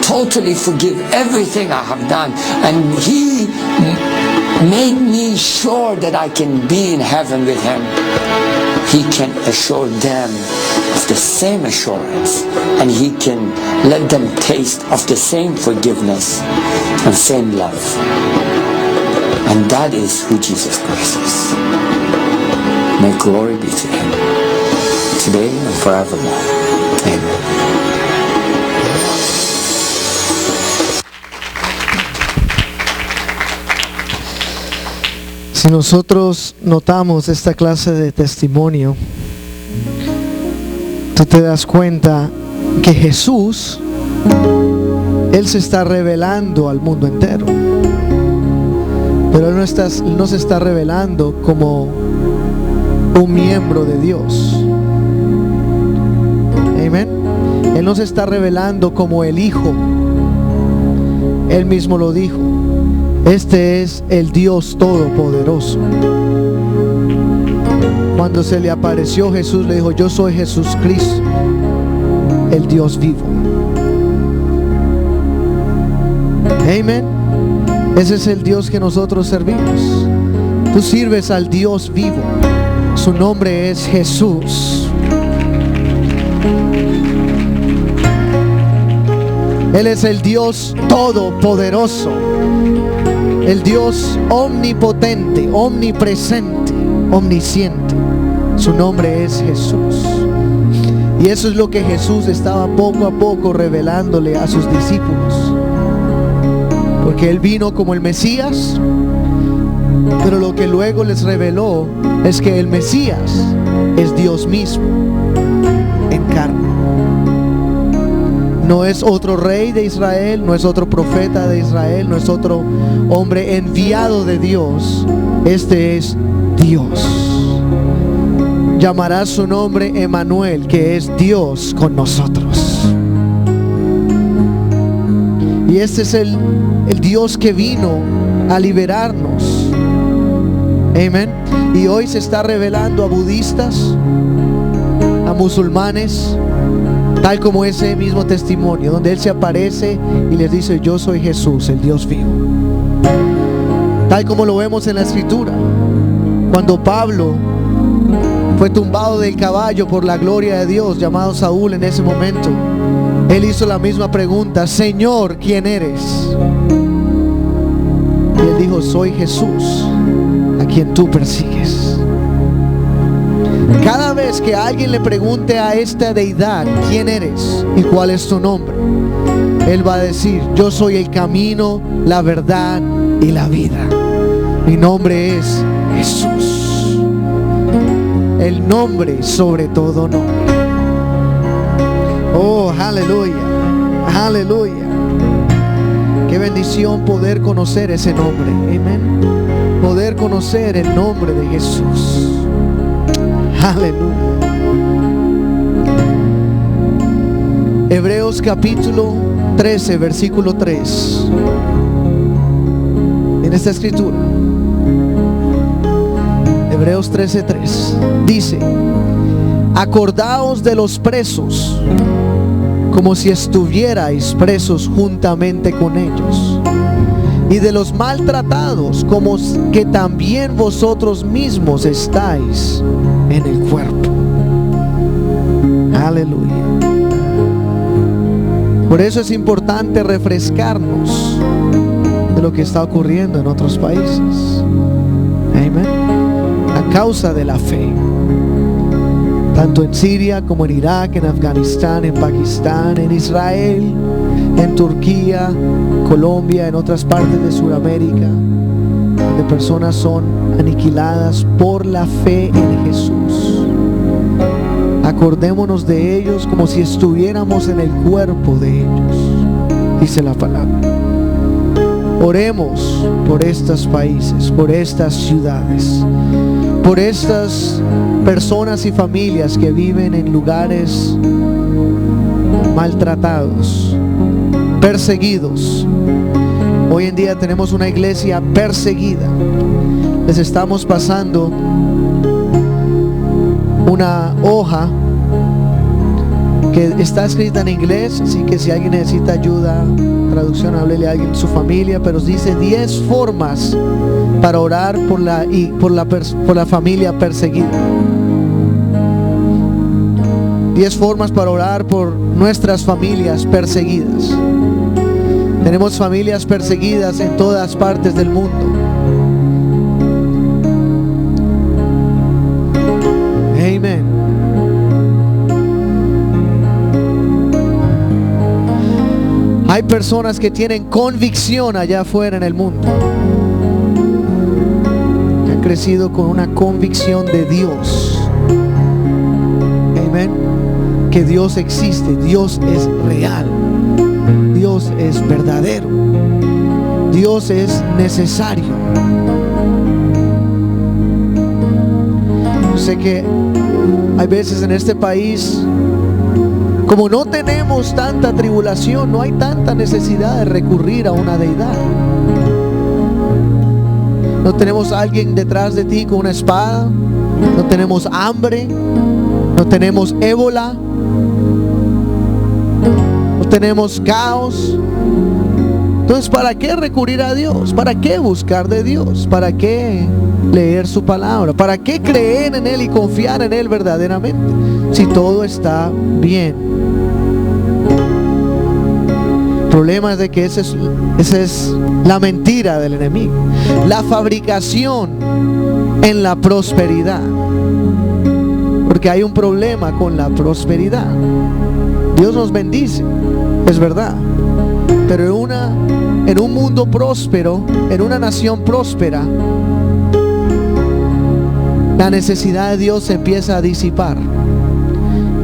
Speaker 9: totally forgive everything I have done. And He made me sure that I can be in heaven with Him. He can assure them of the same assurance, and He can let them taste of the same forgiveness and same love. And that is who Jesus Christ is. May glory be to Him, today and forevermore. Amen.
Speaker 1: Si nosotros notamos esta clase de testimonio, tú te das cuenta que Jesús, Él se está revelando al mundo entero. Pero Él no se está revelando como un miembro de Dios. Amén. Él no se está revelando como el Hijo. Él mismo lo dijo. Este es el Dios Todopoderoso. Cuando se le apareció Jesús, le dijo: yo soy Jesús Cristo, el Dios vivo. Amén. Ese es el Dios que nosotros servimos. Tú sirves al Dios vivo. Su nombre es Jesús. Él es el Dios Todopoderoso, el Dios omnipotente, omnipresente, omnisciente. Su nombre es Jesús. Y eso es lo que Jesús estaba poco a poco revelándole a sus discípulos. Porque Él vino como el Mesías, pero lo que luego les reveló es que el Mesías es Dios mismo en carne. No es otro rey de Israel, no es otro profeta de Israel, no es otro hombre enviado de Dios. Este es Dios. Llamará su nombre Emmanuel, que es Dios con nosotros. Y este es el Dios que vino a liberarnos. Amén. Y hoy se está revelando a budistas, a musulmanes, tal como ese mismo testimonio, donde Él se aparece y les dice: yo soy Jesús, el Dios vivo. Tal como lo vemos en la Escritura, cuando Pablo fue tumbado del caballo por la gloria de Dios, llamado Saúl en ese momento, él hizo la misma pregunta: Señor, ¿quién eres? Y él dijo: soy Jesús, a quien tú persigues. Cada vez que alguien le pregunte a esta deidad: ¿quién eres y cuál es tu nombre?, Él va a decir: yo soy el camino, la verdad y la vida. Mi nombre es Jesús, el nombre sobre todo nombre. Oh, aleluya, aleluya. Qué bendición poder conocer ese nombre. Amén. Poder conocer el nombre de Jesús. Aleluya. Hebreos capítulo 13, versículo 3. En esta escritura, Hebreos 13:3 dice: acordaos de los presos, como si estuvierais presos juntamente con ellos, y de los maltratados, como que también vosotros mismos estáis en el cuerpo. Aleluya. Por eso es importante refrescarnos de lo que está ocurriendo en otros países. Amén. A causa de la fe, tanto en Siria como en Irak, en Afganistán, en Pakistán, en Israel, en Turquía, Colombia, en otras partes de Sudamérica, donde personas son aniquiladas por la fe en Jesús. Acordémonos de ellos como si estuviéramos en el cuerpo de ellos, dice la palabra. Oremos por estos países, por estas ciudades. por estas personas y familias que viven en lugares maltratados, perseguidos. Hoy en día tenemos una iglesia perseguida. Les estamos pasando una hoja que está escrita en inglés, así que si alguien necesita ayuda, traducción, háblele a alguien de su familia, pero dice 10 formas para orar por la familia perseguida. 10 formas para orar por nuestras familias perseguidas. Tenemos familias perseguidas en todas partes del mundo. Amén. Hay personas que tienen convicción allá afuera en el mundo, que han crecido con una convicción de Dios. Amén. Que Dios existe, Dios es real, Dios es verdadero, Dios es necesario. Yo sé que hay veces en este país, como no tenemos tanta tribulación, no hay tanta necesidad de recurrir a una deidad. No tenemos a alguien detrás de ti con una espada, no tenemos hambre, no tenemos ébola, no tenemos caos. Entonces, ¿para qué recurrir a Dios? ¿Para qué buscar de Dios? ¿Para qué leer su palabra? ¿Para qué creer en Él y confiar en Él verdaderamente? Si todo está bien. El problema es de que esa es la mentira del enemigo. La fabricación en la prosperidad. Porque hay un problema con la prosperidad. Dios nos bendice, es verdad. Pero en un mundo próspero, en una nación próspera, la necesidad de Dios se empieza a disipar.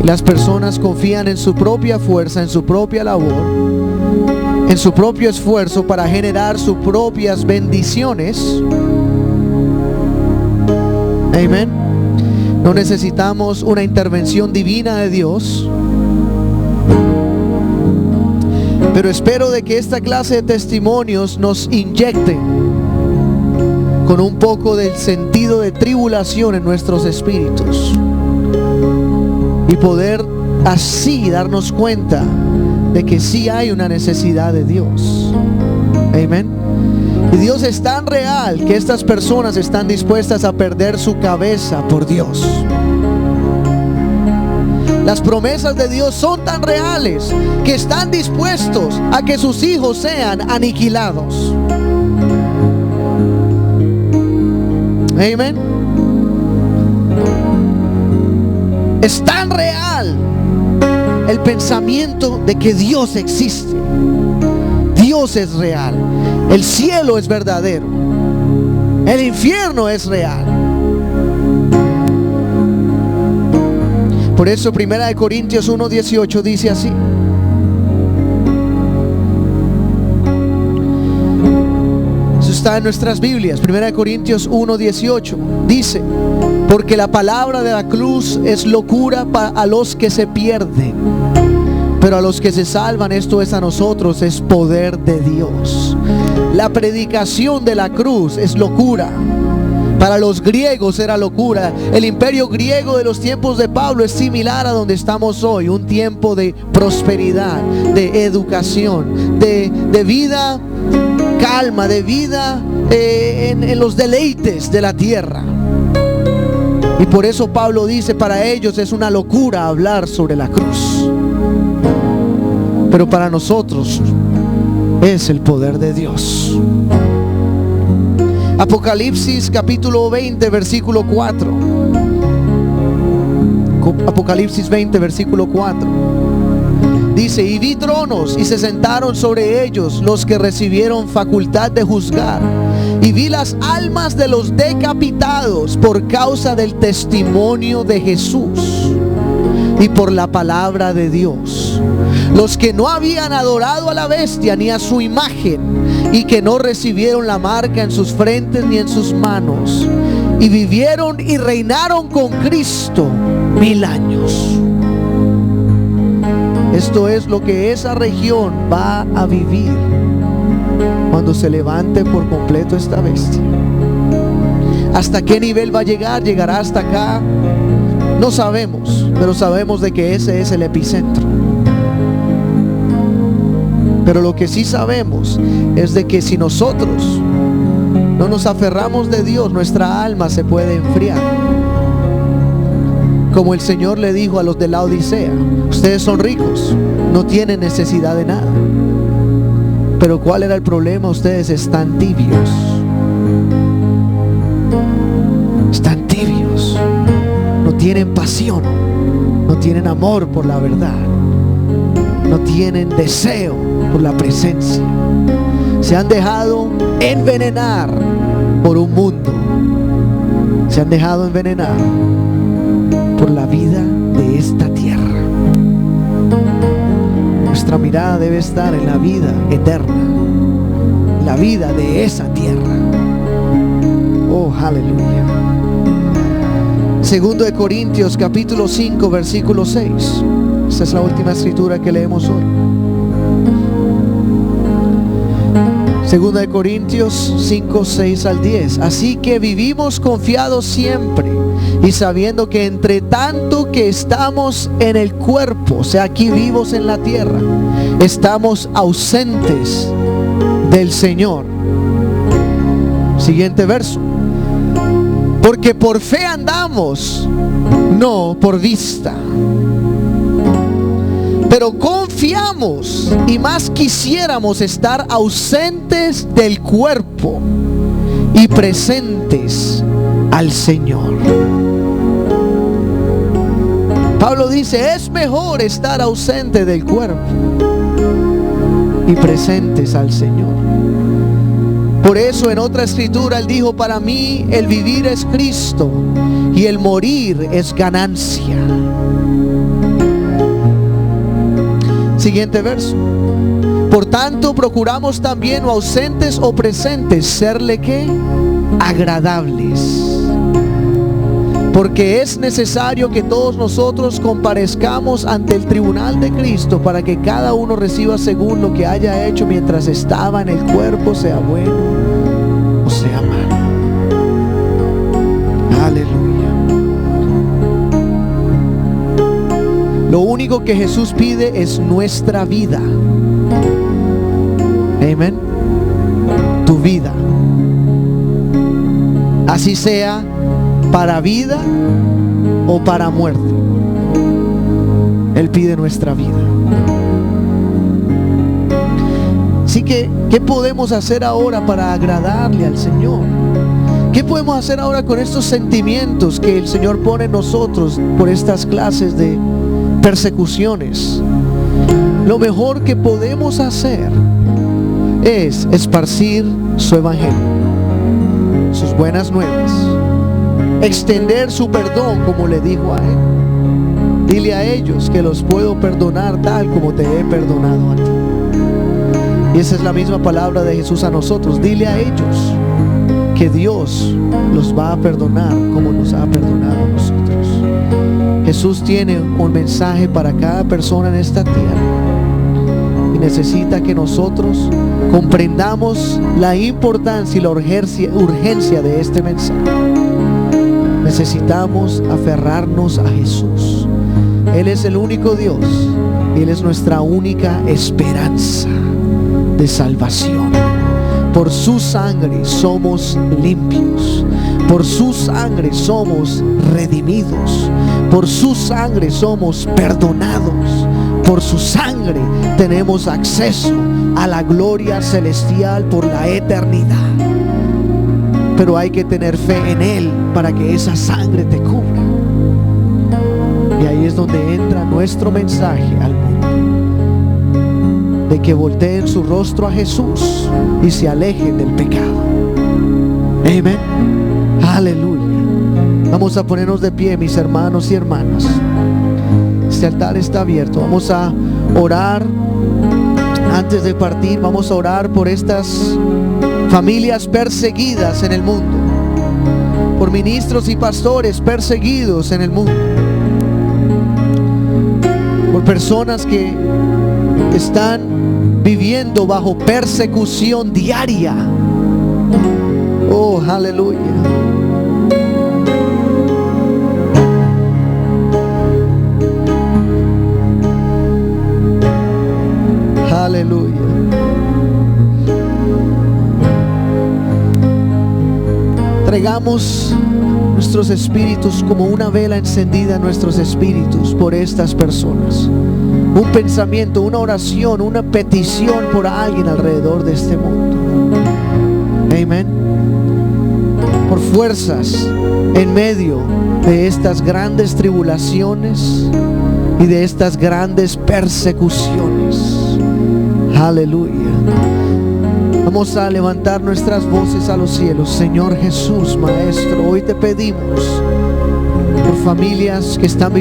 Speaker 1: Y las personas confían en su propia fuerza, en su propia labor, en su propio esfuerzo para generar sus propias bendiciones. Amén. No necesitamos una intervención divina de Dios. Pero espero de que esta clase de testimonios nos inyecten con un poco del sentido de tribulación en nuestros espíritus y poder así darnos cuenta de que sí hay una necesidad de Dios. Amén. Y Dios es tan real que estas personas están dispuestas a perder su cabeza por Dios. Las promesas de Dios son tan reales que están dispuestos a que sus hijos sean aniquilados. Amén. Es tan real el pensamiento de que Dios existe. Dios es real. El cielo es verdadero. El infierno es real. Por eso 1 Corintios 1:18 dice así. Eso está en nuestras Biblias. 1 Corintios 1:18 dice: porque la palabra de la cruz es locura a los que se pierden, pero a los que se salvan, esto es a nosotros, es poder de Dios. La predicación de la cruz es locura. Para los griegos era locura. El imperio griego de los tiempos de Pablo es similar a donde estamos hoy. Un tiempo de prosperidad, de educación, de vida calma, de vida en los deleites de la tierra. Y por eso Pablo dice, para ellos es una locura hablar sobre la cruz. Pero para nosotros es el poder de Dios. Apocalipsis capítulo 20 versículo 4. Apocalipsis 20 versículo 4 dice: y vi tronos y se sentaron sobre ellos los que recibieron facultad de juzgar, y vi las almas de los decapitados por causa del testimonio de Jesús y por la palabra de Dios, los que no habían adorado a la bestia ni a su imagen, y que no recibieron la marca en sus frentes ni en sus manos, y vivieron y reinaron con Cristo 1000 años. Esto es lo que esa región va a vivir cuando se levante por completo esta bestia. ¿Hasta qué nivel va a llegar? ¿Llegará hasta acá? No sabemos, pero sabemos de que ese es el epicentro. Pero lo que sí sabemos es de que si nosotros no nos aferramos de Dios, nuestra alma se puede enfriar. Como el Señor le dijo a los de la Odisea: ustedes son ricos, no tienen necesidad de nada. Pero ¿cuál era el problema? Ustedes están tibios. Están tibios. No tienen pasión, no tienen amor por la verdad, no tienen deseo por la presencia. Se han dejado envenenar por un mundo. Se han dejado envenenar por la vida de esta tierra. Nuestra mirada debe estar en la vida eterna, la vida de esa tierra. Oh, aleluya. Segundo de Corintios capítulo 5 versículo 6. Esta es la última escritura que leemos hoy. Segunda de Corintios 5, 6 al 10. Así que vivimos confiados siempre y sabiendo que entre tanto que estamos en el cuerpo, o sea, aquí vivos en la tierra, estamos ausentes del Señor. Siguiente verso. Porque por fe andamos, no por vista. Pero confiamos y más quisiéramos estar ausentes del cuerpo y presentes al Señor. Pablo dice: es mejor estar ausente del cuerpo y presentes al Señor. Por eso en otra escritura él dijo: para mí el vivir es Cristo y el morir es ganancia. Siguiente verso. Por tanto procuramos también, o ausentes o presentes, serle ¿qué? Agradables. Porque es necesario que todos nosotros comparezcamos ante el tribunal de Cristo, para que cada uno reciba según lo que haya hecho mientras estaba en el cuerpo, sea bueno o sea malo. Aleluya. Lo único que Jesús pide es nuestra vida. Amén. Tu vida. Así sea para vida o para muerte. Él pide nuestra vida. Así que, ¿qué podemos hacer ahora para agradarle al Señor? ¿Qué podemos hacer ahora con estos sentimientos que el Señor pone en nosotros por estas clases de persecuciones? Lo mejor que podemos hacer es esparcir su evangelio, sus buenas nuevas, extender su perdón como le dijo a él. Dile a ellos que los puedo perdonar tal como te he perdonado a ti. Y esa es la misma palabra de Jesús a nosotros. Dile a ellos que Dios los va a perdonar como nos ha perdonado a nosotros. Jesús tiene un mensaje para cada persona en esta tierra y necesita que nosotros comprendamos la importancia y la urgencia de este mensaje. Necesitamos aferrarnos a Jesús. Él es el único Dios y Él es nuestra única esperanza de salvación. Por su sangre somos limpios. Por su sangre somos redimidos. Por su sangre somos perdonados. Por su sangre tenemos acceso a la gloria celestial por la eternidad. Pero hay que tener fe en Él para que esa sangre te cubra. Y ahí es donde entra nuestro mensaje al mundo, de que volteen su rostro a Jesús y se alejen del pecado. Amén. Aleluya. Vamos a ponernos de pie, mis hermanos y hermanas. Este altar está abierto. Vamos a orar. Antes de partir, vamos a orar por estas familias perseguidas en el mundo, por ministros y pastores perseguidos en el mundo, por personas que están viviendo bajo persecución diaria. Oh, aleluya. Aleluya. Traigamos nuestros espíritus como una vela encendida en nuestros espíritus por estas personas. Un pensamiento, una oración, una petición por alguien alrededor de este mundo. Amén. Por fuerzas en medio de estas grandes tribulaciones y de estas grandes persecuciones. Aleluya. Vamos a levantar nuestras voces a los cielos. Señor Jesús, Maestro, hoy te pedimos por familias que están viviendo